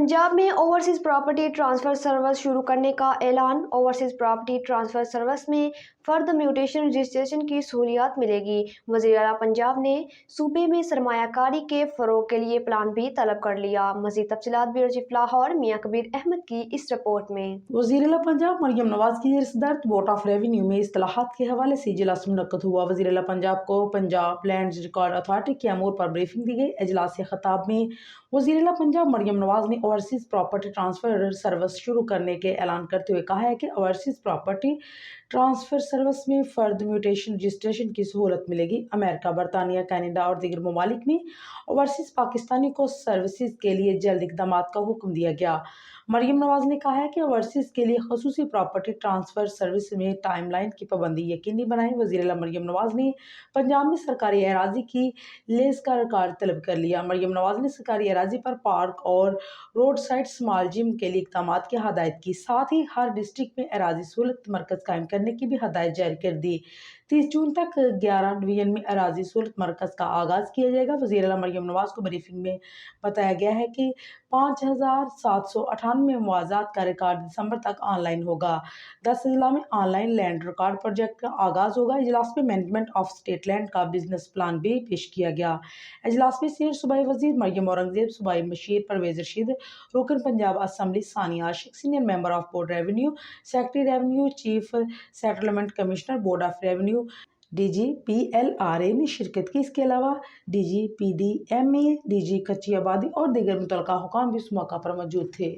पंजाब में overseas property transfer service शुरू करने का ऐलान। ओवरसीज प्रॉपर्टी ट्रांसफर सर्विस में फर्द म्यूटेशन रजिस्ट्रेशन की सहूलियत मिलेगी। वज़ीर आला पंजाब ने सूबे में सरमायाकारी के फ़रोग के लिए प्लान भी तलब कर लिया। मज़ीद तफसीलात ब्यूरो चीफ लाहौर मियां कबीर अहमद की इस रिपोर्ट में। वज़ीर आला पंजाब मरियम नवाज की सदरत बोर्ड ऑफ रेवेन्यू में इस्तिलाहात के हवाले से इजलास मुनक्कद हुआ। वज़ीर आला पंजाब को पंजाब लैंड रिकॉर्ड अथॉरिटी के अमूर पर ब्रीफिंग दी गई। इजलास से खिताब में वज़ीर आला पंजाब मरियम नवाज ने ओवरसीज प्रॉपर्टी ट्रांसफर सर्विस शुरू करने के ऐलान करते हुए कहा है कि ओवरसीज प्रॉपर्टी ट्रांसफर सर्विस में फर्द म्यूटेशन रजिस्ट्रेशन की सहूलत मिलेगी। अमेरिका, बरतानिया, कनाडा और दीगर ममालिक में ओवरसीज पाकिस्तानी को सर्विसेज के लिए जल्द इक़दाम का हुक्म दिया गया। मरियम नवाज ने कहा है कि ओवरसीज के लिए खसूसी प्रॉपर्टी ट्रांसफर सर्विस में टाइम लाइन की पाबंदी यकीनी बनाई। वज़ीर आला मरियम नवाज ने पंजाब में सरकारी अराजी की लेज का रिकॉर्ड तलब कर लिया। मरियम नवाज ने सरकारी अराजी पर पार्क और रोड साइड स्मॉल जिम के लिए इक़दाम की हदायत की। साथ ही हर डिस्ट्रिक्ट में अराजी सहूलत मरकज़ कायम करने की भी हदायत जारी कर दी। 30 जून तक 11 डिवीजन में अराजी सहूलत मरकज़ का आगाज़ किया जाएगा। वज़ीर आला मरियम नवाज को ब्रीफिंग में बताया गया है कि 5798 मुआवजात का रिकॉर्ड दिसंबर तक ऑनलाइन होगा। 10 अजला में ऑनलाइन लैंड रिकॉर्ड प्रोजेक्ट का आगाज़ होगा। इजलास में मैनेजमेंट ऑफ स्टेट लैंड का बिजनेस प्लान भी पेश किया गया। इजलास में सीनियर सूबाई वजीर मरियम औरंगजेब, सूबाई मशीर परवेज रशीद, रुकन Punjab assembly Sania Ashiq, senior member of board revenue, secretary revenue, chief settlement commissioner, board of revenue, DGPLRA ने शिरकत की। इसके अलावा DGPDMA, DG कच्ची आबादी और दीगर मुतल्लिका हुकाम भी इस मौका पर मौजूद थे।